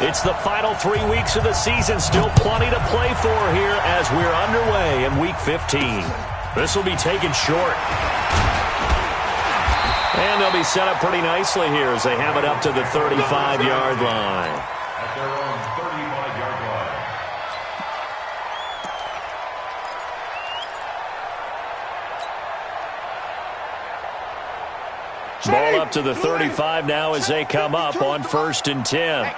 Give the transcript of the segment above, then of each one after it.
It's the final 3 weeks of the season. Still plenty to play for here as we're underway in Week 15. This will be taken short. And they'll be set up pretty nicely here as they have it up to the 35-yard line. At their own 35-yard line. Ball up to the 35 now as they come up on 1st and 10.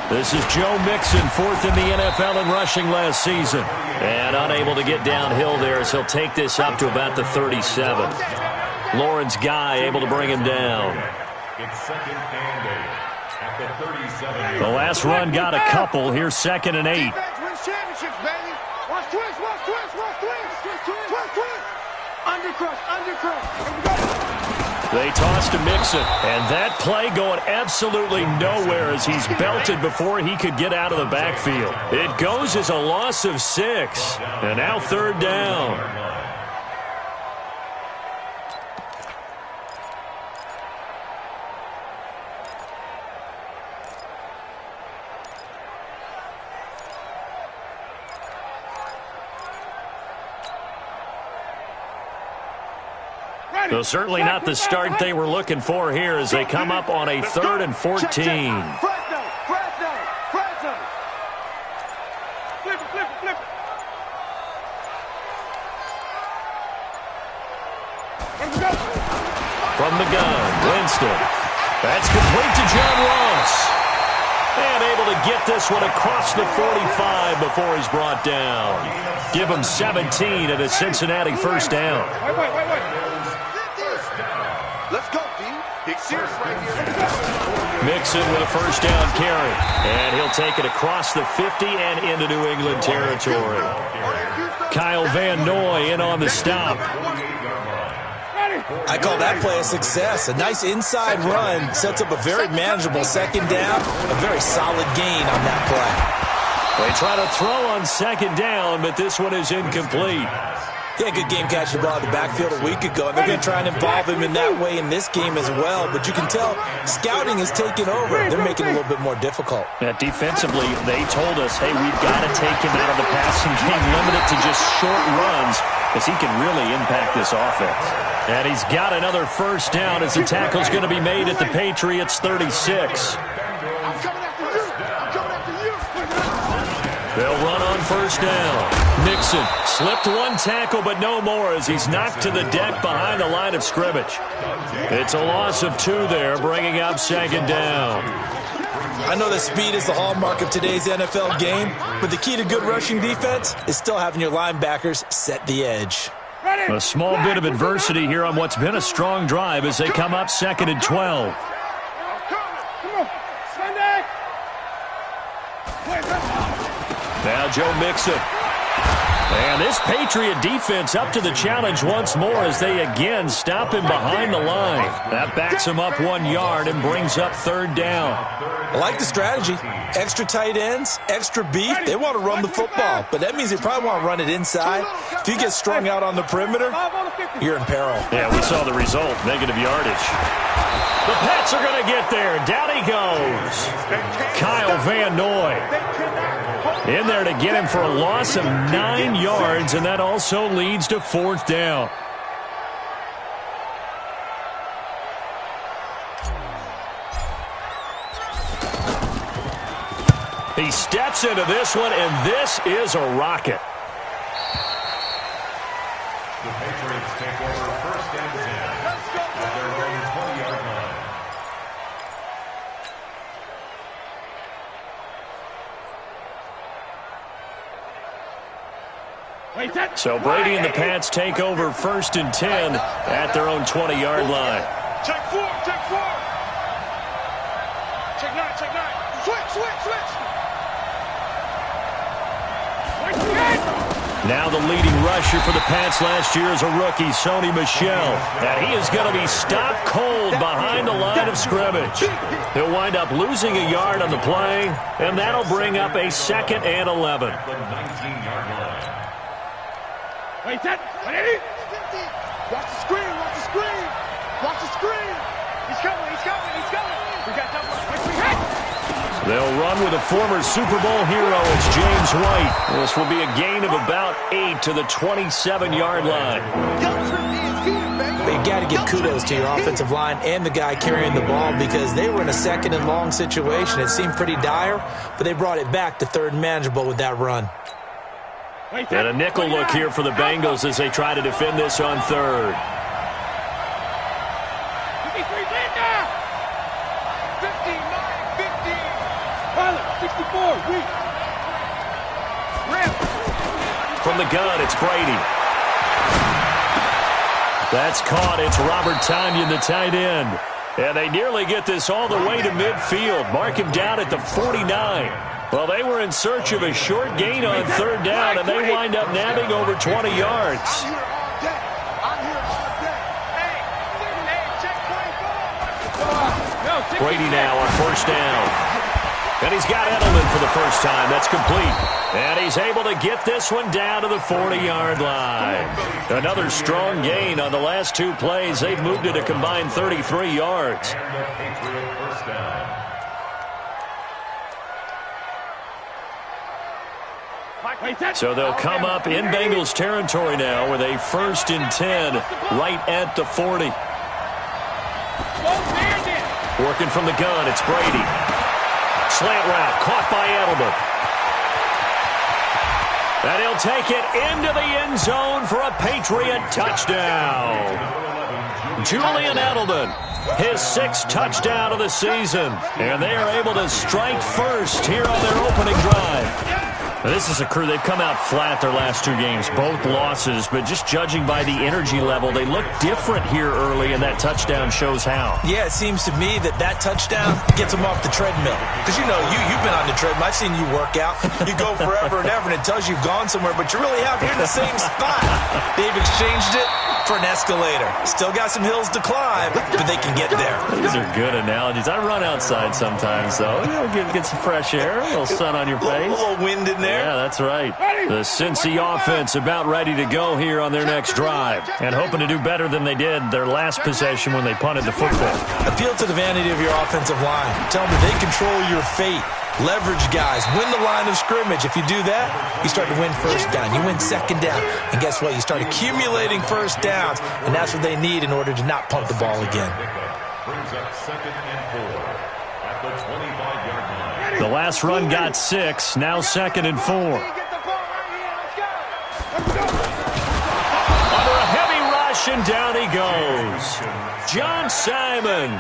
This is Joe Mixon, 4th in the NFL in rushing last season. And unable to get downhill there as he'll take this up to about the 37. Lawrence Guy able to bring him down. It's 2nd and 8 at the 37. The last run got a couple. Here's 2nd and 8. They toss to Mixon, and that play going absolutely nowhere as he's belted before he could get out of the backfield. It goes as a loss of 6, and now 3rd down. So certainly not the start they were looking for here as they come up on a 3rd and 14. From the gun, Winston. That's complete to John Ross. And able to get this one across the 45 before he's brought down. Give him 17 at a Cincinnati 1st down. Let's go, D. Big serious right here. Mixon with a 1st down carry. And he'll take it across the 50 and into New England territory. Kyle Van Noy in on the stop. I call that play a success. A nice inside run sets up a very manageable 2nd down. A very solid gain on that play. They try to throw on 2nd down, but this one is incomplete. He had a good game catching the ball in the backfield a week ago, and they're going to try and involve him in that way in this game as well. But you can tell scouting is taking over. They're making it a little bit more difficult. Defensively, they told us, hey, we've got to take him out of the passing game, limit it to just short runs, because he can really impact this offense. And he's got another 1st down as the tackle's going to be made at the Patriots 36. They'll run on 1st down. Nixon slipped one tackle, but no more as he's knocked to the deck behind the line of scrimmage. It's a loss of 2 there, bringing up 2nd down. I know that speed is the hallmark of today's NFL game, but the key to good rushing defense is still having your linebackers set the edge. A small bit of adversity here on what's been a strong drive as they come up 2nd and 12. Now Joe Mixon. And this Patriot defense up to the challenge once more as they again stop him behind the line. That backs him up 1 yard and brings up 3rd down. I like the strategy. Extra tight ends, extra beef. They want to run the football, but that means they probably want to run it inside. If you get strung out on the perimeter, you're in peril. Yeah, we saw the result, negative yardage. The Pats are going to get there. Down he goes. Kyle Van Noy in there to get him for a loss of 9 yards, and that also leads to 4th down. He steps into this one, and this is a rocket. The Patriots take over 1st and 10 at their own 20-yard line. So Brady and the Pats take over 1st and 10 at their own 20-yard line. Check 4, check 4. Check 9, check 9. Switch. Now the leading rusher for the Pats last year is a rookie, Sony Michel. And he is going to be stopped cold behind the line of scrimmage. He'll wind up losing a yard on the play, and that'll bring up a 2nd and 11. The 19-yard line. Wait, that. Watch the screen. Watch the screen. He's coming. We got double. They'll run with a former Super Bowl hero. It's James White. This will be a gain of about 8 to the 27-yard line. You got to give kudos to your offensive line and the guy carrying the ball because they were in a second and long situation. It seemed pretty dire, but they brought it back to third and manageable with that run. And a nickel look here for the Bengals as they try to defend this on third. 64, from the gun, it's Brady. That's caught. It's Robert Tonyan, the tight end. And they nearly get this all the way to midfield. Mark him down at the 49. Well, they were in search of a short gain on third down, and they wind up nabbing over 20 yards. Brady now on first down. And he's got Edelman for the first time. That's complete. And he's able to get this one down to the 40-yard line. Another strong gain on the last two plays. They've moved it a combined 33 yards. So they'll come up in Bengals territory now with a 1st and 10 right at the 40. Working from the gun, it's Brady. Slant route, caught by Edelman. And he'll take it into the end zone for a Patriot touchdown. Julian Edelman, his 6th touchdown of the season. And they are able to strike first here on their opening drive. This is a crew, they've come out flat their last 2 games, both losses, but just judging by the energy level, they look different here early, and that touchdown shows how. Yeah, it seems to me that touchdown gets them off the treadmill. Because, you know, you've been on the treadmill. I've seen you work out. You go forever and ever, and it tells you you've gone somewhere, but you really have. You're in the same spot. They've exchanged it for an escalator. Still got some hills to climb, but they can get there. These are good analogies. I run outside sometimes, though. You know, get some fresh air, a little sun on your face. A little wind in there. Yeah, that's right. The Cincy offense about ready to go here on their next drive and hoping to do better than they did their last possession when they punted the football. Appeal to the vanity of your offensive line. Tell them that they control your fate. Leverage guys. Win the line of scrimmage. If you do that, you start to win first down. You win second down. And guess what? You start accumulating first downs, and that's what they need in order to not punt the ball again. Brings up 2nd and 4 at the 25-yard line. The last run got 6. Now 2nd and 4. Under a heavy rush, and down he goes. John Simon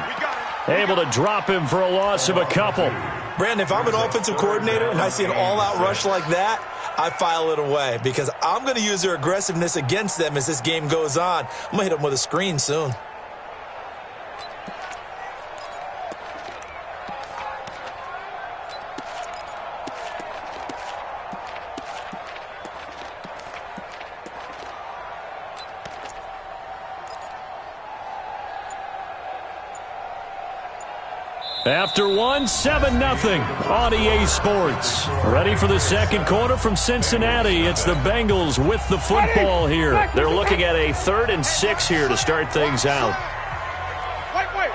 able to drop him for a loss of a couple. Brandon, if I'm an offensive coordinator and I see an all-out rush like that, I file it away because I'm going to use their aggressiveness against them as this game goes on. I'm going to hit them with a screen soon. After one, 7-0 on EA Sports. Ready for the second quarter from Cincinnati. It's the Bengals with the football here. They're looking at a 3rd and 6 here to start things out. Wait.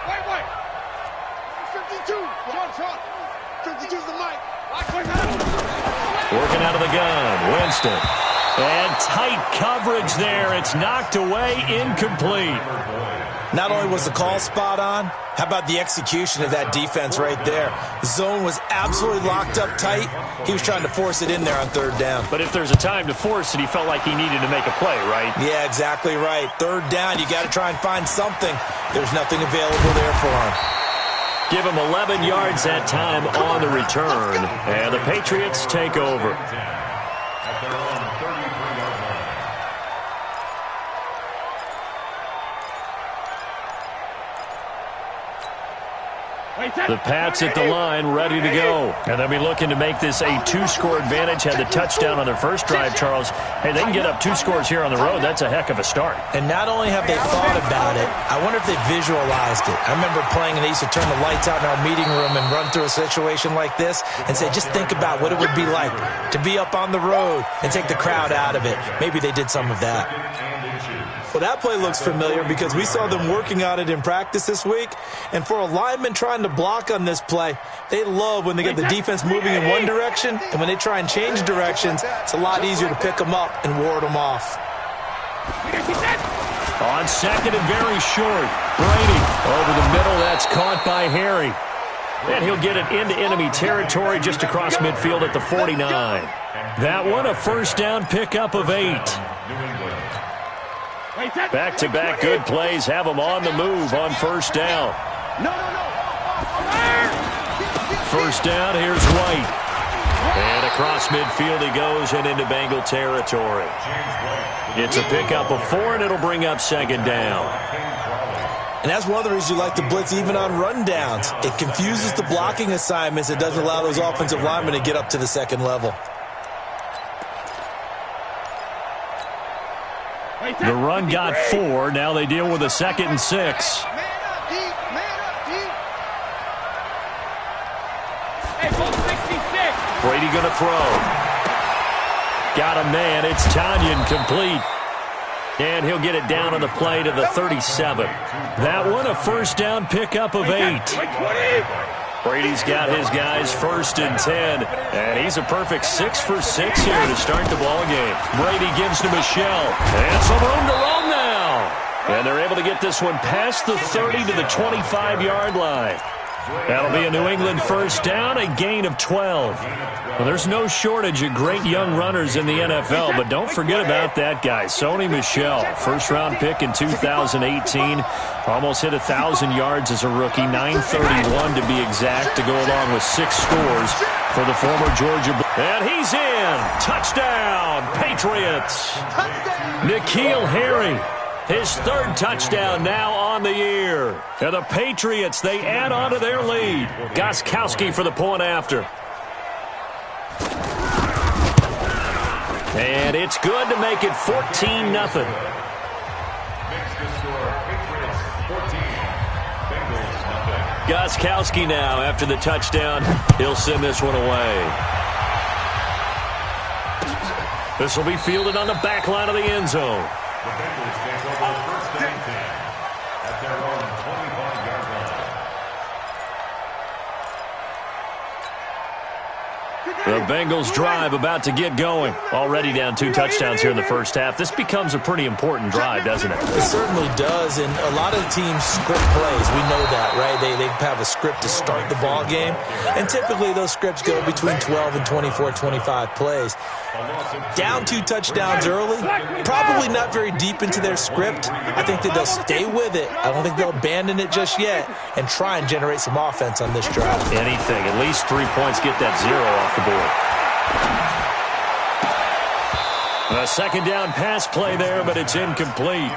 52. John. 52's the mic. Working out of the gun, Winston. And tight coverage there. It's knocked away, incomplete. Not only was the call spot on, how about the execution of that defense right there? The zone was absolutely locked up tight. He was trying to force it in there on 3rd down. But if there's a time to force it, he felt like he needed to make a play, right? Yeah, exactly right. 3rd down, you got to try and find something. There's nothing available there for him. Give him 11 yards that time on the return. And the Patriots take over. At their own 33-yard line. The Pats at the line, ready to go. And they'll be looking to make this a 2-score advantage. Had the touchdown on their first drive, Charles. Hey, they can get up 2 scores here on the road. That's a heck of a start. And not only have they thought about it, I wonder if they visualized it. I remember playing, and they used to turn the lights out in our meeting room and run through a situation like this and say, just think about what it would be like to be up on the road and take the crowd out of it. Maybe they did some of that. Well, that play looks familiar because we saw them working on it in practice this week. And for a lineman trying to block on this play, they love when they get the defense moving in one direction, and when they try and change directions, it's a lot easier to pick them up and ward them off. On second and very short, Brady over the middle. That's caught by Harry. And he'll get it into enemy territory just across midfield at the 49. That one a first down pickup of 8. Back-to-back good plays have them on the move on first down. First down, here's White. And across midfield he goes and into Bengal territory. It's a pickup of 4, and it'll bring up second down. And that's one of the reasons you like to blitz even on rundowns. It confuses the blocking assignments. It doesn't allow those offensive linemen to get up to the second level. The run got 4. Now they deal with a 2nd and 6. Brady going to throw. Got a man. It's Tanyan complete. And he'll get it down on the play to the 37. That one a first down pickup of 8. Brady's got his guys 1st and 10. And he's a perfect 6 for 6 here to start the ball game. Brady gives to Michelle. And some room to roam now. And they're able to get this one past the 30 to the 25-yard line. That'll be a New England first down, a gain of 12. Well, there's no shortage of great young runners in the NFL, but don't forget about that guy, Sony Michel. First-round pick in 2018. Almost hit 1,000 yards as a rookie, 931 to be exact, to go along with 6 scores for the former Georgia. And he's in. Touchdown, Patriots. N'Keal Harry. His 3rd touchdown now on the year. And the Patriots, they add on to their lead. Gostkowski for the point after. And it's good to make it 14-0. Gostkowski now after the touchdown. He'll send this one away. This will be fielded on the back line of the end zone. The Bengals take over first and 10 at their own 25-yard line. The Bengals drive about to get going. Already down 2 touchdowns here in the first half. This becomes a pretty important drive, doesn't it? It certainly does, and a lot of the teams script plays. We know that, right? They have a script to start the ball game, and typically those scripts go between 12 and 24, 25 plays. Down 2 touchdowns early, probably not very deep into their script. I think that they'll stay with it. I don't think they'll abandon it just yet and try and generate some offense on this drive. Anything. At least 3 points, get that 0 off the board. A second down pass play there, but it's incomplete.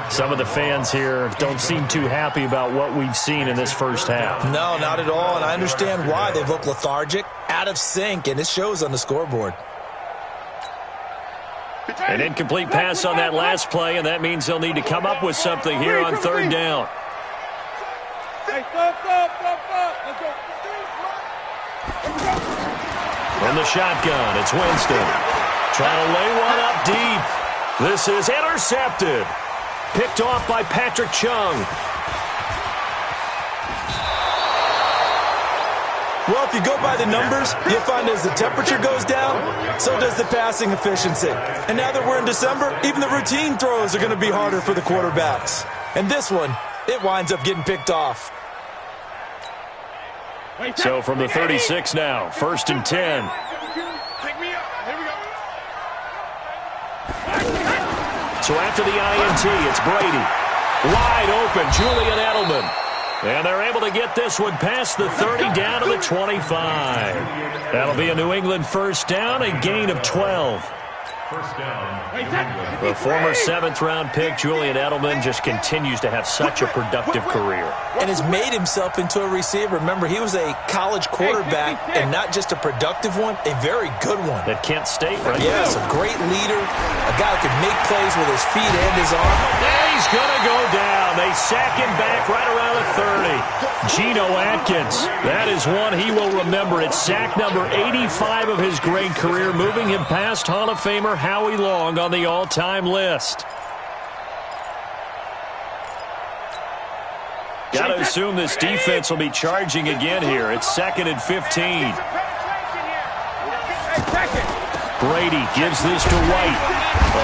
Some of the fans here don't seem too happy about what we've seen in this first half. No, not at all, and I understand why. They've looked lethargic, out of sync, and it shows on the scoreboard. An incomplete pass on that last play, and that means they'll need to come up with something here on 3rd down. From the shotgun, it's Winston. Trying to lay one up deep. This is intercepted. Picked off by Patrick Chung. Well, if you go by the numbers, you'll find as the temperature goes down, so does the passing efficiency. And now that we're in December, even the routine throws are going to be harder for the quarterbacks. And this one, it winds up getting picked off. So from the 36 now, 1st and 10. So after the INT, it's Brady. Wide open, Julian Edelman. And they're able to get this one past the 30 down to the 25. That'll be a New England first down, a gain of 12. First down. The former 7th-round pick, Julian Edelman, just continues to have such a productive career. And has made himself into a receiver. Remember, he was a college quarterback, and not just a productive one, a very good one. At Kent State, right? Yes, a great leader, a guy who can make plays with his feet and his arm. And he's going to go down. They sack him back right around the 30. Geno Atkins, that is one he will remember. It's sack number 85 of his great career, moving him past Hall of Famer Howie Long on the all-time list. Got to assume this defense will be charging again here. It's 2nd and 15. Brady gives this to White.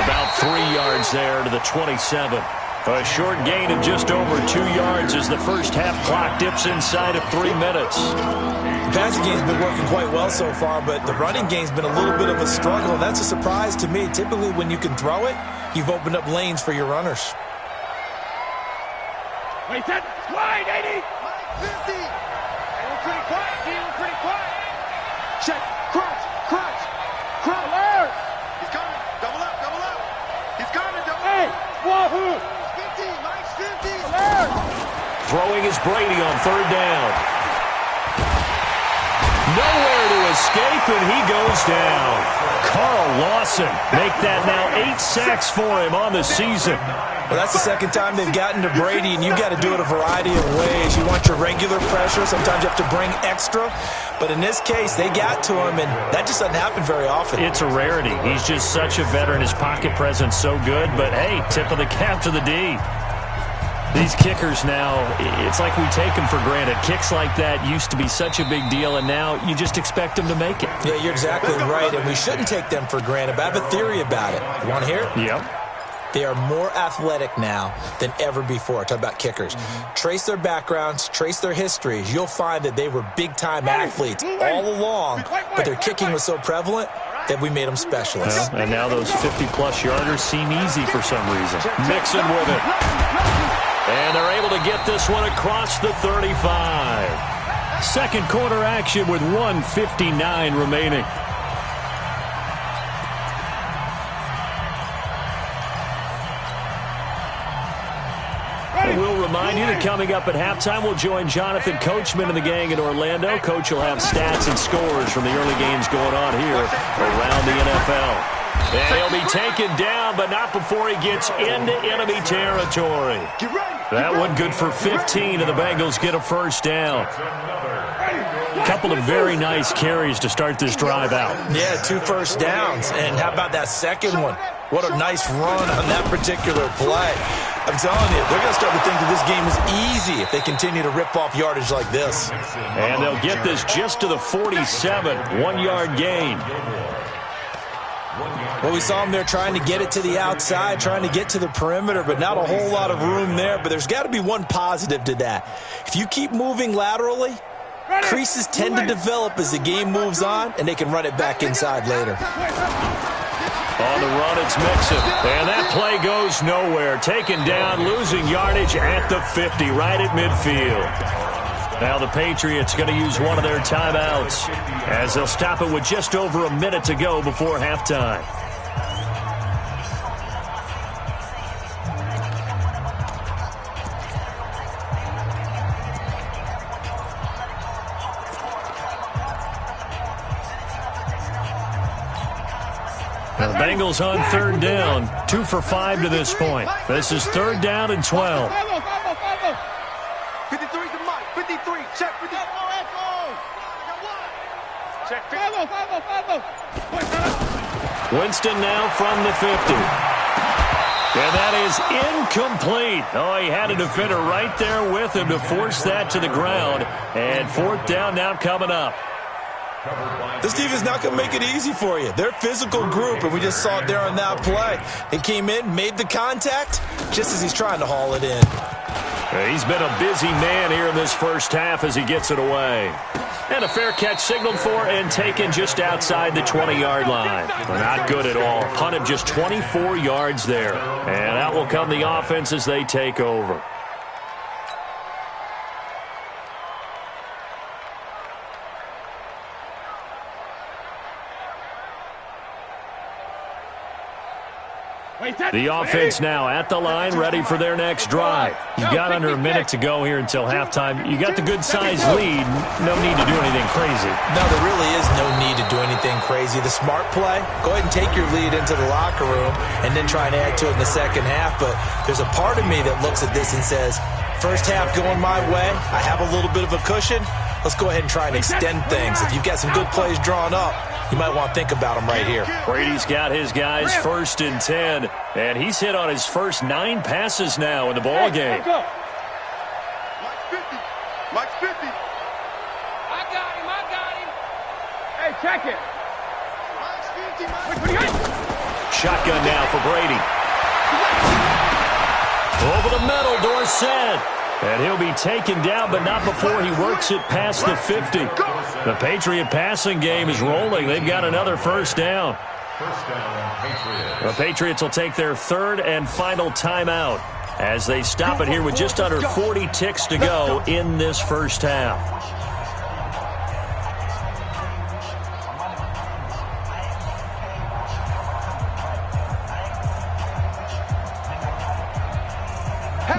About 3 yards there to the 27. A short gain of just over 2 yards as the first half clock dips inside of 3 minutes. The passing game's been working quite well so far, but the running game's been a little bit of a struggle, and that's a surprise to me. Typically, when you can throw it, you've opened up lanes for your runners. Wait, that wide, 80. 50. We're pretty quiet, team. We're pretty quiet. Check. Crunch. Alert. He's coming. Double up. He's coming. Double up. Hey, wahoo. 50. Mike's 50. Alert. Throwing is Brady on 3rd down. Nowhere to escape, and he goes down. Carl Lawson make that now 8 sacks for him on the season. Well, that's the second time they've gotten to Brady, and you've got to do it a variety of ways. You want your regular pressure. Sometimes you have to bring extra. But in this case, they got to him, and that just doesn't happen very often. It's a rarity. He's just such a veteran. His pocket presence so good. But, hey, tip of the cap to the D. These kickers now, it's like we take them for granted. Kicks like that used to be such a big deal, and now you just expect them to make it. Yeah, you're exactly right, and we shouldn't take them for granted. But I have a theory about it. You want to hear it? Yep. They are more athletic now than ever before. Talk about kickers. Trace their backgrounds, trace their histories. You'll find that they were big-time athletes all along, but their kicking was so prevalent that we made them specialists. Well, and now those 50-plus yarders seem easy for some reason. Mixon with it. And they're able to get this one across the 35. Second quarter action with 1:59 remaining. We'll remind you that coming up at halftime, we'll join Jonathan Coachman and the gang in Orlando. Coach will have stats and scores from the early games going on here around the NFL. And he'll be taken down, but not before he gets into enemy territory. That one good for 15, and the Bengals get a first down. A couple of very nice carries to start this drive out. Yeah, 2 first downs. And how about that second one? What a nice run on that particular play. I'm telling you, they're going to start to think that this game is easy if they continue to rip off yardage like this. And they'll get this just to the 47, 1-yard gain. Well, we saw them there trying to get it to the outside, trying to get to the perimeter, but not a whole lot of room there. But there's got to be one positive to that. If you keep moving laterally, creases tend to develop as the game moves on, and they can run it back inside later. On the run, it's Mixon. And that play goes nowhere. Taken down, losing yardage at the 50, right at midfield. Now the Patriots going to use one of their timeouts as they'll stop it with just over a minute to go before halftime. Now the Bengals on 3rd down, 2 for 5 to this point. This is 3rd down and 12. 53 to Mike. 53. Check 50. Check 50. Winston now from the 50. And that is incomplete. Oh, he had a defender right there with him to force that to the ground. And 4th down now coming up. This defense is not going to make it easy for you. They're a physical group, and we just saw it there on that play. They came in, made the contact, just as he's trying to haul it in. He's been a busy man here in this first half as he gets it away. And a fair catch signaled for and taken just outside the 20-yard line. Not good at all. Punt of just 24 yards there. And out will come the offense as they take over. The offense now at the line, ready for their next drive. You got under a minute to go here until halftime. You got the good-sized lead. No need to do anything crazy. No, there really is no need to do anything crazy. The smart play, go ahead and take your lead into the locker room and then try and add to it in the second half. But there's a part of me that looks at this and says, first half going my way, I have a little bit of a cushion. Let's go ahead and try and extend things. If you've got some good plays drawn up, you might want to think about them right here. Brady's got his guys 1st and 10, and he's hit on his first 9 passes now in the ball game. Mike's 50. I got him. Hey, check it. Mike's 50. Shotgun now for Brady. Over the middle, Dorsett. And he'll be taken down, but not before he works it past the 50. The Patriot passing game is rolling. They've got another first down. First down, Patriots. The Patriots will take their third and final timeout as they stop it here with just under 40 ticks to go in this first half.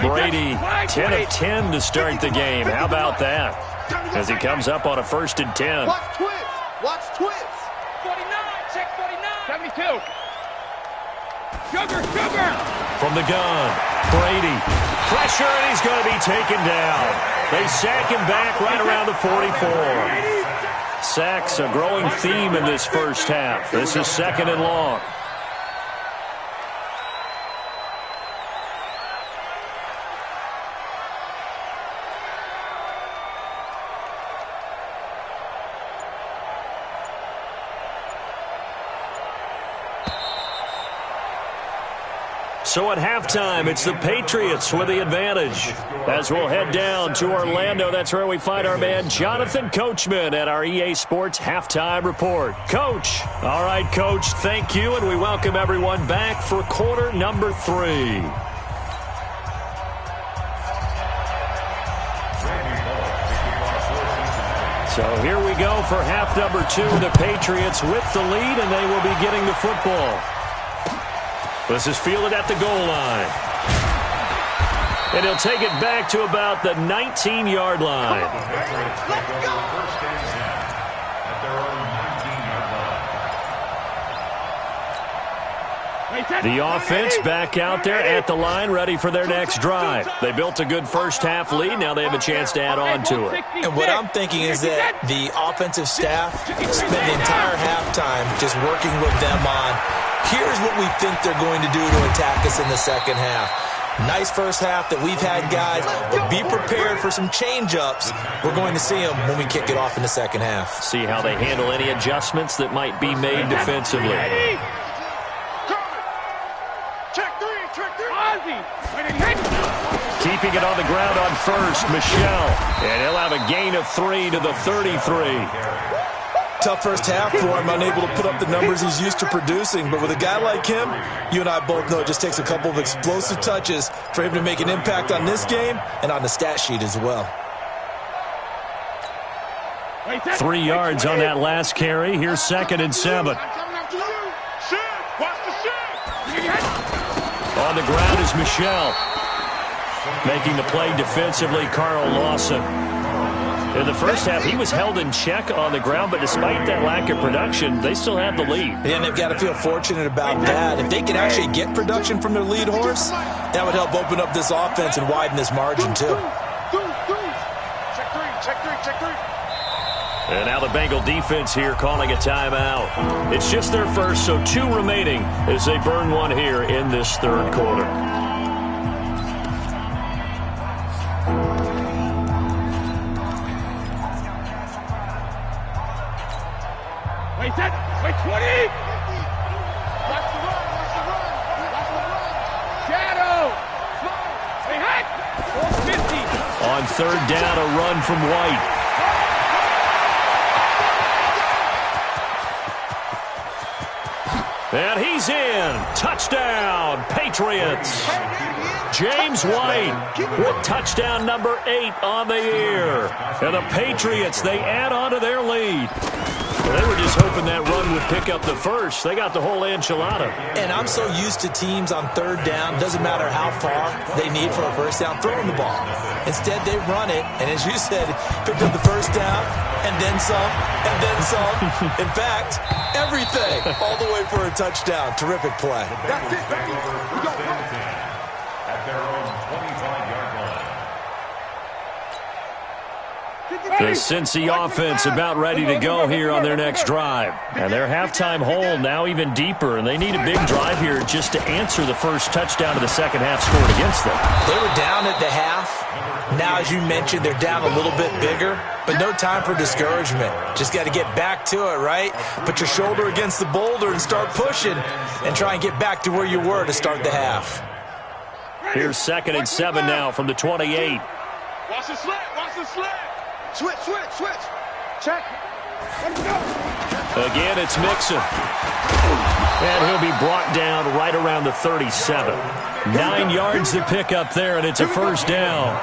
Brady, 10 of 10 to start the game. How about that? As he comes up on a 1st and 10. Watch twist. Watch twist. 49. Check 49. 72. Sugar. From the gun, Brady. Pressure, and he's going to be taken down. They sack him back right around the 44. Sacks a growing theme in this first half. This is 2nd and long. So at halftime, it's the Patriots with the advantage. As we'll head down to Orlando, that's where we find our man Jonathan Coachman at our EA Sports Halftime Report. Coach. All right, Coach, thank you, and we welcome everyone back for quarter number 3. So here we go for half number 2. The Patriots with the lead, and they will be getting the football. This is fielded at the goal line. And he'll take it back to about the 19-yard line. The offense back out there at the line, ready for their next drive. They built a good first half lead. Now they have a chance to add on to it. And what I'm thinking is that the offensive staff spent the entire halftime just working with them on, here's what we think they're going to do to attack us in the second half. Nice first half that we've had, guys, but be prepared for some change-ups. We're going to see them when we kick it off in the second half. See how they handle any adjustments that might be made defensively. Keeping it on the ground on first, Michelle. And he'll have a gain of 3 to the 33. Tough first half for him, unable to put up the numbers he's used to producing. But with a guy like him, you and I both know it just takes a couple of explosive touches for him to make an impact on this game and on the stat sheet as well. 3 yards on that last carry. Here's 2nd and 7. On the ground is Michelle. Making the play defensively, Carl Lawson. In the first half, he was held in check on the ground, but despite that lack of production, they still have the lead. And they've got to feel fortunate about that. If they can actually get production from their lead horse, that would help open up this offense and widen this margin, too. Check three. And now the Bengal defense here calling a timeout. It's just their first, so 2 remaining as they burn one here in this third quarter. Wait, 20! Watch the run! Shadow! Hey, Hack! 450! On third down, a run from White. And he's in. Touchdown, Patriots. James White with touchdown number 8 on the year. And the Patriots, they add on to their lead. They were just hoping that run would pick up the first. They got the whole enchilada. And I'm so used to teams on third down, doesn't matter how far they need for a first down, throwing the ball. Instead, they run it, and as you said, picked up the first down, and then some, and then some. In fact, everything, all the way for a touchdown. Terrific play. That's it, baby. We go. At their own 25-yard line. The Cincy offense about ready to go here on their next drive. And their halftime hole now even deeper, and they need a big drive here just to answer the first touchdown of the second half scored against them. They were down at the half. Now, as you mentioned, they're down a little bit bigger, but no time for discouragement. Just got to get back to it, right? Put your shoulder against the boulder and start pushing and try and get back to where you were to start the half. Here's 2nd and 7 now from the 28. Watch the slant. Watch the slant. Switch, switch, switch. Check. Let him go. Again, it's Mixon. And he'll be brought down right around the 37. 9 yards to pick up there, and it's a first down.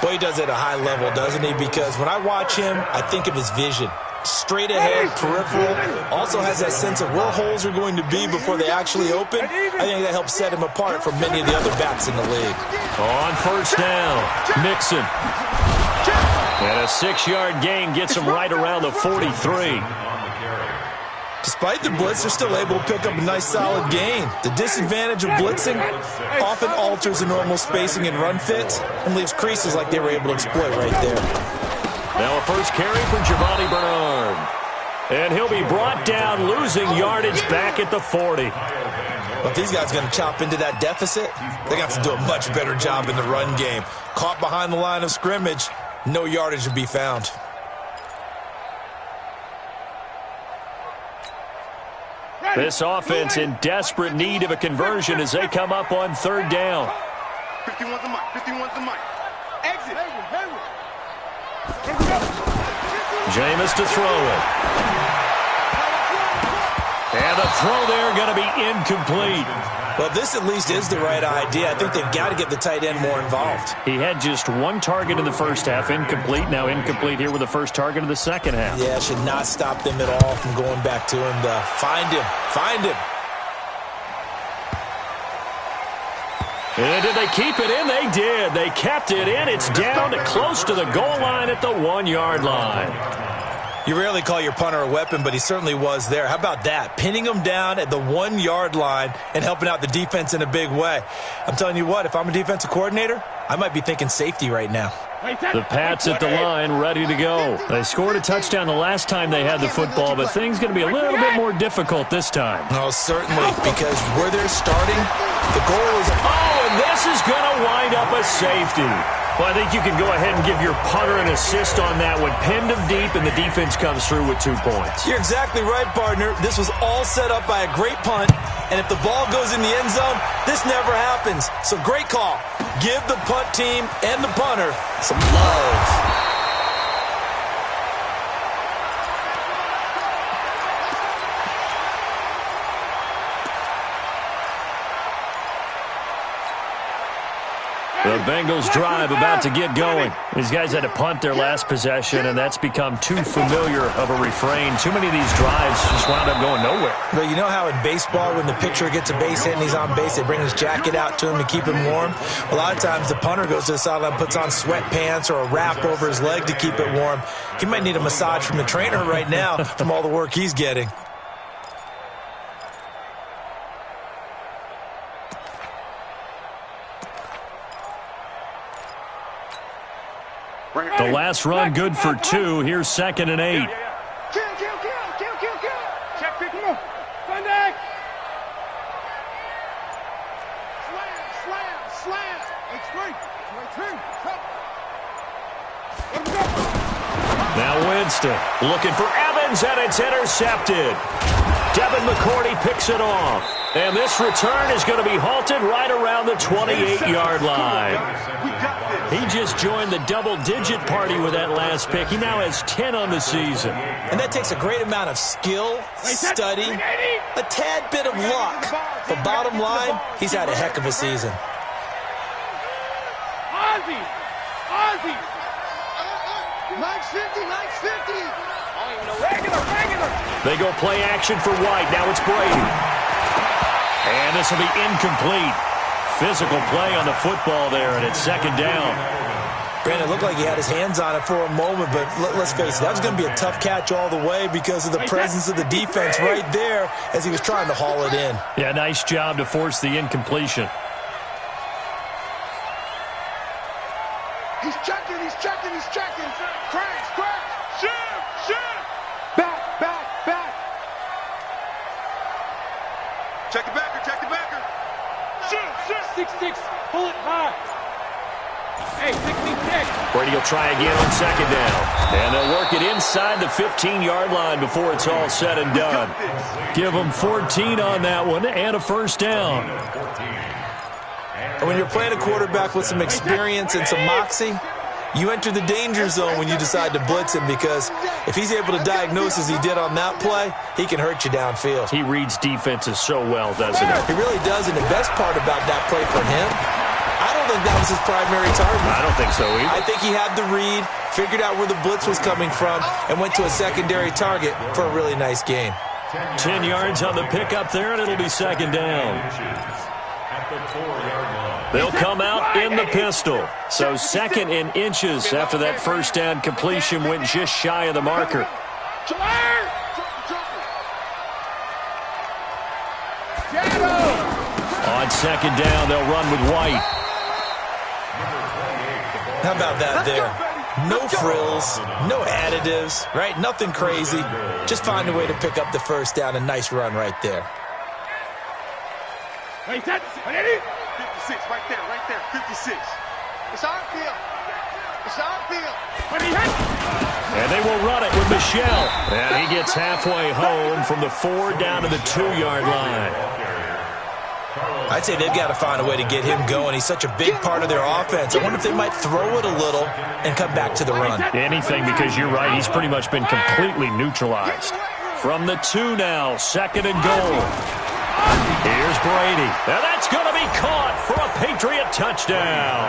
Boy, he does it at a high level, doesn't he? Because when I watch him, I think of his vision. Straight ahead, peripheral. Also has that sense of where holes are going to be before they actually open. I think that helps set him apart from many of the other backs in the league. On first down, Mixon. And a 6-yard gain gets him right around the 43. Despite the blitz, they're still able to pick up a nice solid gain. The disadvantage of blitzing often alters the normal spacing and run fits and leaves creases like they were able to exploit right there. Now a first carry for Giovanni Bernard. And he'll be brought down, losing yardage back at the 40. Well, if these guys are going to chop into that deficit, they got to do a much better job in the run game. Caught behind the line of scrimmage, no yardage to be found. This offense in desperate need of a conversion as they come up on 3rd down. 51's the mic. 51's the mic. Exit. Jameis to throw it. And the throw there going to be incomplete. Well, this at least is the right idea. I think they've got to get the tight end more involved. He had just 1 target in the first half, incomplete. Now incomplete here with the first target of the second half. Yeah, should not stop them at all from going back to him to find him. Find him. And did they keep it in? They did. They kept it in. It's down to close to the goal line at the 1-yard line. You rarely call your punter a weapon, but he certainly was there. How about that? Pinning him down at the 1-yard line and helping out the defense in a big way. I'm telling you what, if I'm a defensive coordinator, I might be thinking safety right now. The Pats at the line, ready to go. They scored a touchdown the last time they had the football, but things going to be a little bit more difficult this time. No, certainly, because where they're starting, the goal is... Oh, and this is going to wind up a safety. Well, I think you can go ahead and give your punter an assist on that one. Pinned him deep, and the defense comes through with 2 points. You're exactly right, partner. This was all set up by a great punt, and if the ball goes in the end zone, this never happens. So great call. Give the punt team and the punter some love. The Bengals drive about to get going. These guys had to punt their last possession, and that's become too familiar of a refrain. Too many of these drives just wound up going nowhere. But you know how in baseball, when the pitcher gets a base hit and he's on base, they bring his jacket out to him to keep him warm? A lot of times the punter goes to the sideline, puts on sweatpants or a wrap over his leg to keep it warm. He might need a massage from the trainer right now from all the work he's getting. The last run good for 2. Here's 2nd and 8. Kill. Check, pick him up. Sunday. Slam. It's great. Now Winston looking for Evans, and it's intercepted. Devin McCourty picks it off. And this return is going to be halted right around the 28-yard line. He just joined the double-digit party with that last pick. He now has 10 on the season. And that takes a great amount of skill, study, a tad bit of luck. But bottom line, he's had a heck of a season. Ozzy. Nice 50. Regular. They go play action for White. Now it's Brady. And this will be incomplete. Physical play on the football there, and it's 2nd down. Brandon, it looked like he had his hands on it for a moment, but let's face it, that was going to be a tough catch all the way because of the presence of the defense right there as he was trying to haul it in. Yeah, nice job to force the incompletion. He's checking. Crash. Shoot. Back. Check the backer. Shoot. 6-6. Pull it high. Hey, 16. Brady will try again on second down. And they'll work it inside the 15-yard line before it's all said and done. Give them 14 on that one and a first down. And when you're playing a quarterback with some experience and some moxie, you enter the danger zone when you decide to blitz him, because if he's able to diagnose as he did on that play, he can hurt you downfield. He reads defenses so well, doesn't he? He really does, and the best part about that play for him, I don't think that was his primary target. I don't think so either. I think he had the read, figured out where the blitz was coming from, and went to a secondary target for a really nice gain. 10 yards on the pickup there, and it'll be second down. At the 4-yard line. They'll come out in the pistol. So second in inches after that first down completion went just shy of the marker. On second down, they'll run with White. How about that there? No frills, no additives, right? Nothing crazy. Just find a way to pick up the first down. A nice run right there. 56, right there, 56. It's our field. It's our field. And they will run it with Michelle. And he gets halfway home from the 4 down to the 2-yard line. I'd say they've got to find a way to get him going. He's such a big part of their offense. I wonder if they might throw it a little and come back to the run. Anything, because you're right, he's pretty much been completely neutralized. From the 2 now, second and goal. Here's Brady. Now that's going to be caught for a Patriot touchdown.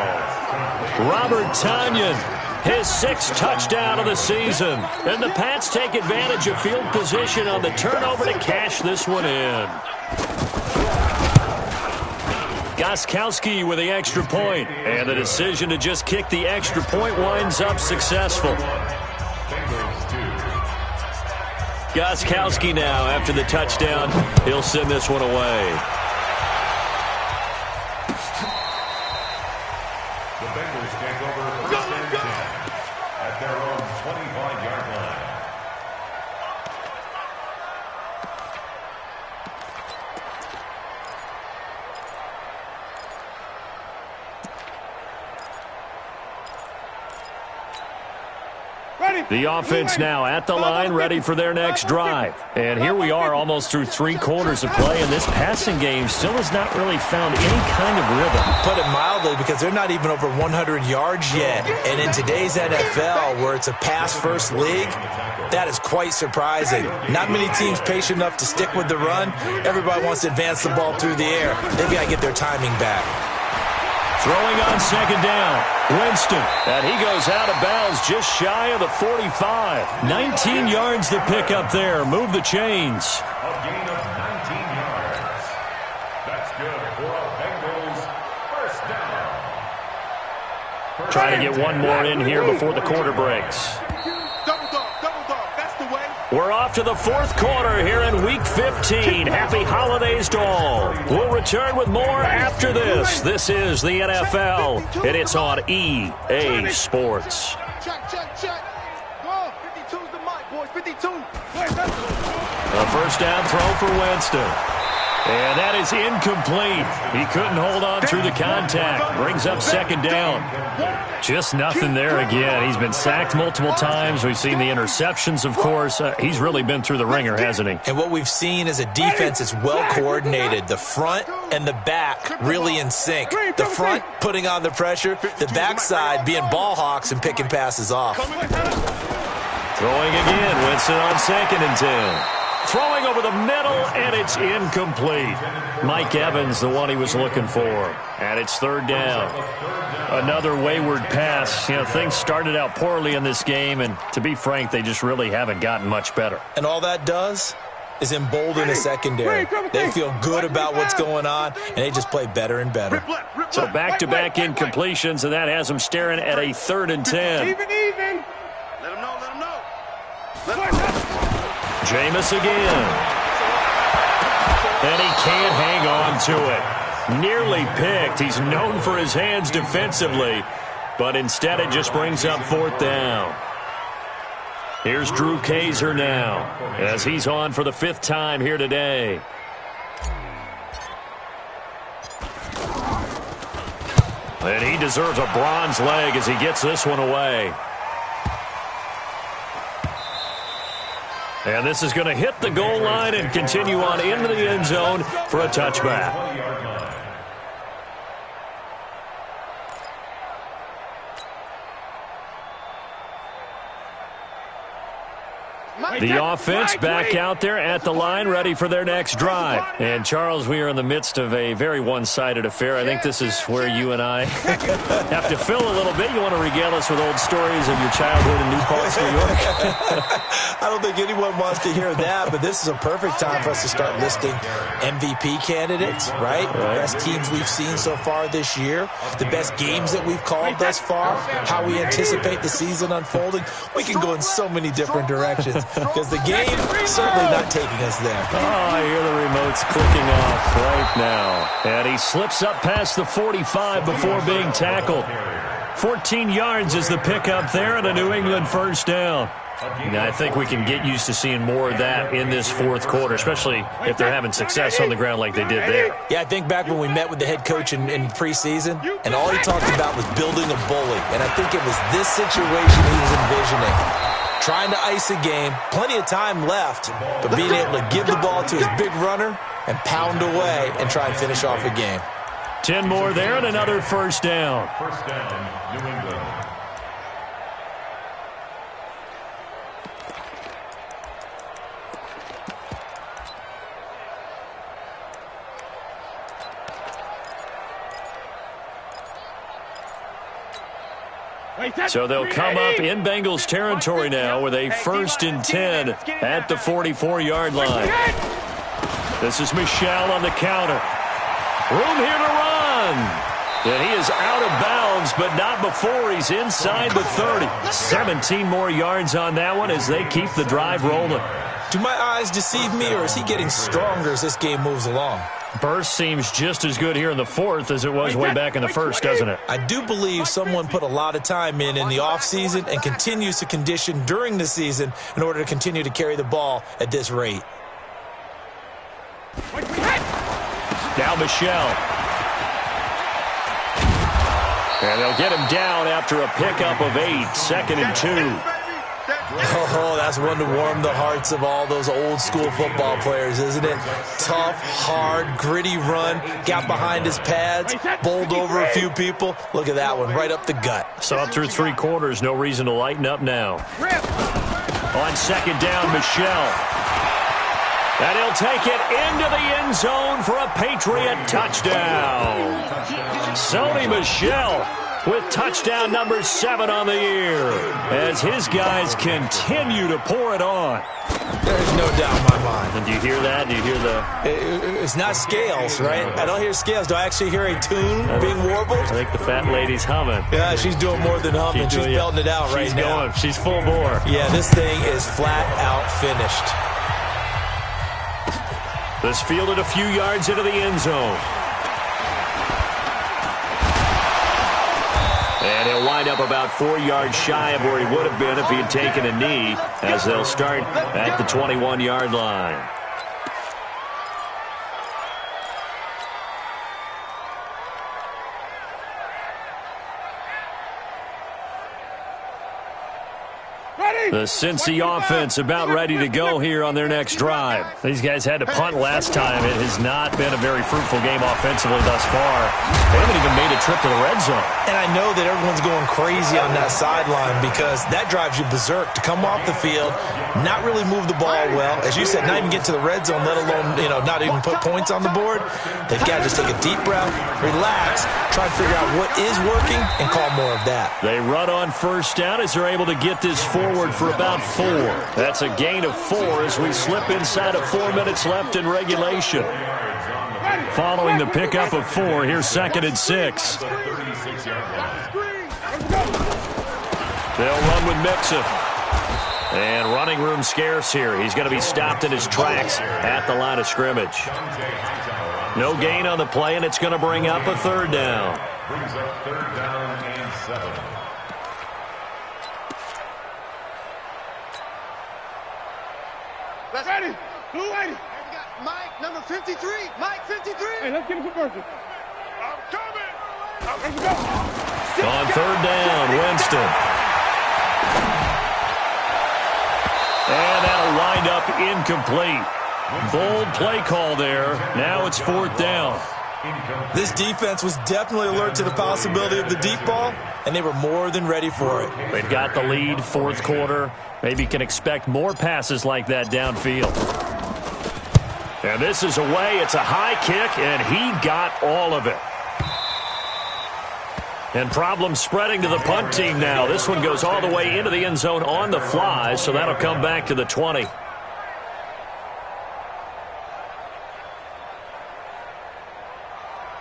Robert Tonyan, his 6th touchdown of the season. And the Pats take advantage of field position on the turnover to cash this one in. Gostkowski with the extra point. And the decision to just kick the extra point winds up successful. Gostkowski now, after the touchdown, he'll send this one away. The Bengals take over first and 10 at their own 25-yard line. The offense now at the line, ready for their next drive. And here we are almost through 3 quarters of play, and this passing game still has not really found any kind of rhythm. Put it mildly, because they're not even over 100 yards yet. And in today's NFL, where it's a pass-first league, that is quite surprising. Not many teams patient enough to stick with the run. Everybody wants to advance the ball through the air. They've got to get their timing back. Throwing on second down, Winston. And he goes out of bounds just shy of the 45. 19 yards to pick up there. Move the chains. A gain of 19 yards. That's good for a Bengals first down. Trying to get one more in here before the quarter breaks. Double dog, that's the way. We're off to the 4th quarter here in Week 15. Happy holidays to all. We'll return with more after this. This is the NFL, and it's on EA Sports. Check. Go, 52's the mic, boys, 52. A first down throw for Winston. And that is incomplete. He couldn't hold on through the contact. Brings up second down. Just nothing there again. He's been sacked multiple times. We've seen the interceptions, of course. He's really been through the ringer, hasn't he? And what we've seen is a defense that's well coordinated. The front and the back really in sync. The front putting on the pressure. The backside being ball hawks and picking passes off. Throwing again. Winston on second and 10. Throwing over the middle, and it's incomplete. Mike Evans, the one he was looking for. And it's third down. Another wayward pass. You know, things started out poorly in this game, and to be frank, they just really haven't gotten much better. And all that does is embolden the secondary. They feel good about what's going on, and they just play better and better. So back-to-back incompletions, and that has them staring at a 3rd and 10. Even. Let him know. Jameis again. And he can't hang on to it. Nearly picked. He's known for his hands defensively, but instead it just brings up 4th down. Here's Drew Kaiser now, as he's on for the 5th time here today. And he deserves a bronze leg as he gets this one away. And this is going to hit the goal line and continue on into the end zone for a touchback. The offense back out there at the line, ready for their next drive. And, Charles, we are in the midst of a very one-sided affair. I think this is where you and I have to fill a little bit. You want to regale us with old stories of your childhood in New Paltz, New York? I don't think anyone wants to hear that, but this is a perfect time for us to start listing MVP candidates, right? The best teams we've seen so far this year, the best games that we've called thus far, how we anticipate the season unfolding. We can go in so many different directions. Because the game certainly not taking us there. Oh, I hear the remotes clicking off right now. And he slips up past the 45 before being tackled. 14 yards is the pickup there and a New England first down. Now, I think we can get used to seeing more of that in this fourth quarter, especially if they're having success on the ground like they did there. Yeah, I think back when we met with the head coach in preseason, and all he talked about was building a bully. And I think it was this situation he was envisioning. Trying to ice a game, plenty of time left, but being able to give the ball to his big runner and pound away and try and finish off a game. 10 more there and another first down. First down, New England. So they'll come up in Bengals territory now with a 1st and 10 at the 44-yard line. This is Michel on the counter. Room here to run. And he is out of bounds, but not before he's inside the 30. 17 more yards on that one as they keep the drive rolling. Do my eyes deceive me, or is he getting stronger as this game moves along? Burst seems just as good here in the fourth as it was way back in the first, doesn't it? I do believe someone put a lot of time in the offseason and continues to condition during the season in order to continue to carry the ball at this rate. Now Michel. And they'll get him down after a pickup of 8, 2nd and 2. Oh, that's one to warm the hearts of all those old school football players, isn't it? Tough, hard, gritty run, got behind his pads, bowled over a few people. Look at that one, right up the gut. Saw it through 3 quarters, no reason to lighten up now. On 2nd down, Michel. And he'll take it into the end zone for a Patriot touchdown. Sony Michel with touchdown number 7 on the year as his guys continue to pour it on. There's no doubt in my mind. And do you hear that? Do you hear the... It's not scales, right? I don't hear scales. Do I actually hear a tune being warbled? I think the fat lady's humming. Yeah, she's doing more than humming. She's belting it out right now. She's full bore. Yeah, this thing is flat out finished. This fielded a few yards into the end zone. And he'll wind up about 4 yards shy of where he would have been if he had taken a knee, as they'll start at the 21-yard line. The Cincy offense about ready to go here on their next drive. These guys had to punt last time. It has not been a very fruitful game offensively thus far. They haven't even made a trip to the red zone. And I know that everyone's going crazy on that sideline because that drives you berserk to come off the field, not really move the ball well. As you said, not even get to the red zone, let alone, not even put points on the board. They've got to just take a deep breath, relax, try to figure out what is working, and call more of that. They run on first down as they're able to get this forward for about 4. That's a gain of 4 as we slip inside of 4 minutes left in regulation. Following the pickup of 4, here's 2nd and 6. They'll run with Mixon. And running room scarce here. He's going to be stopped in his tracks at the line of scrimmage. No gain on the play, and it's going to bring up a 3rd down. Brings up 3rd down and 7. Let's ready. Blue lady. We got Mike, number 53. Mike, 53. Hey, let's get a conversion. I'm coming. I'm On third down, Winston. And that'll wind up incomplete. Bold play call there. Now it's fourth down. This defense was definitely alert to the possibility of the deep ball, and they were more than ready for it. They've got the lead, fourth quarter. Maybe can expect more passes like that downfield. And this is away. It's a high kick, and he got all of it. And problems spreading to the punt team now. This one goes all the way into the end zone on the fly, so that'll come back to the 20.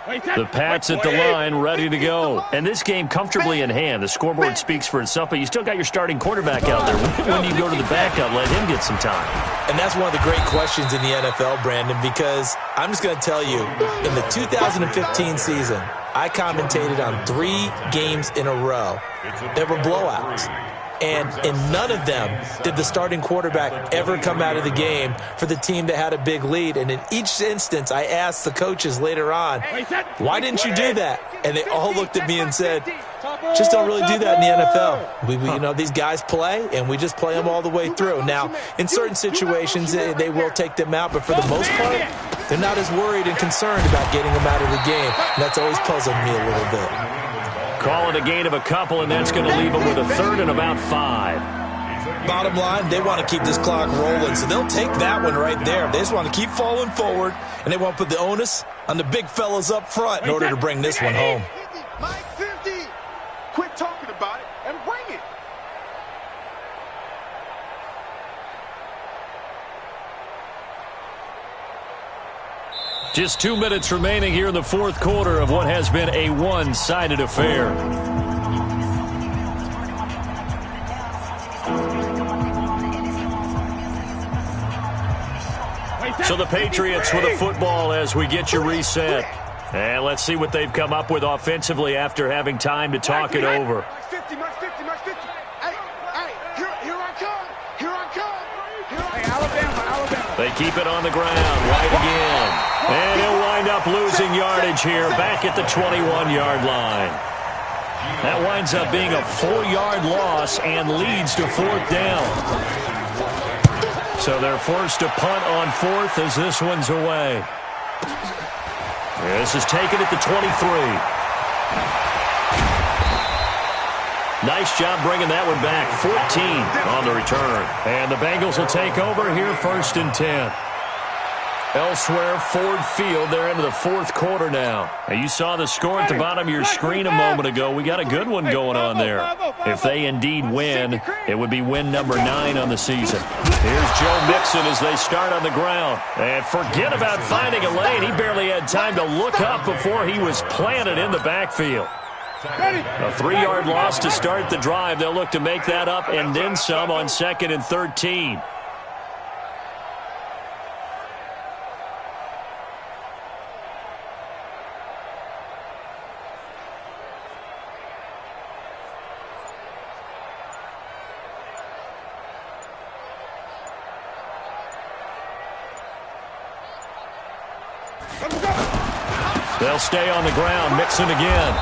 The Pats at the line, ready to go. And this game comfortably in hand. The scoreboard speaks for itself, but you still got your starting quarterback out there. When do you go to the backup, let him get some time? And that's one of the great questions in the NFL, Brandon, because I'm just going to tell you, in the 2015 season, I commentated on 3 games in a row. There were blowouts. And in none of them did the starting quarterback ever come out of the game for the team that had a big lead. And in each instance, I asked the coaches later on, why didn't you do that? And they all looked at me and said, just don't really do that in the NFL. You know, these guys play, and we just play them all the way through. Now, in certain situations, they will take them out, but for the most part, they're not as worried and concerned about getting them out of the game. And that's always puzzled me a little bit. Call it a gain of a couple, and that's going to leave them with a third and about 5. Bottom line, they want to keep this clock rolling, so they'll take that one right there. They just want to keep falling forward, and they want to put the onus on the big fellas up front in order to bring this one home. Mike 50. Quit talking about it and bring it. Just 2 minutes remaining here in the fourth quarter of what has been a one-sided affair. So the Patriots with a football as we get you reset. And let's see what they've come up with offensively after having time to talk it over. Mike 50, Mike 50, Mike 50. Hey, here I come. Here I come. Hey, Alabama. They keep it on the ground, right again. And he'll wind up losing yardage here, back at the 21-yard line. That winds up being a 4-yard loss and leads to fourth down. So they're forced to punt on fourth as this one's away. This is taken at the 23. Nice job bringing that one back. 14 on the return. And the Bengals will take over here, first and 10. Elsewhere, Ford Field, they're into the fourth quarter now. And you saw the score at the bottom of your screen a moment ago. We got a good one going on there. If they indeed win, it would be win number 9 on the season. Here's Joe Mixon as they start on the ground. And forget about finding a lane. He barely had time to look up before he was planted in the backfield. A 3-yard loss to start the drive. They'll look to make that up and then some on 2nd and 13. They'll stay on the ground. Mixon again.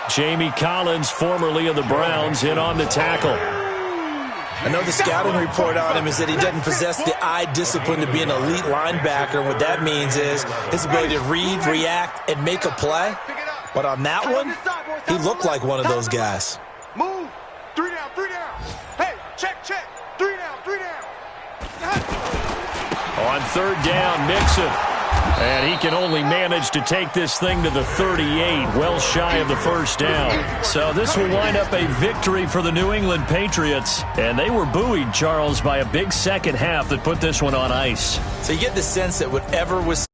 Jamie Collins, formerly of the Browns, in on the tackle. I know the scouting report on him is that he doesn't possess the eye discipline to be an elite linebacker. And what that means is his ability to read, react, and make a play. But on that one, he looked like one of those guys. Move. 3 down, 3 down. Hey, check. 3 down, 3 down. On third down, Mixon. And he can only manage to take this thing to the 38, well shy of the first down. So this will wind up a victory for the New England Patriots. And they were buoyed, Charles, by a big second half that put this one on ice. So you get the sense that whatever was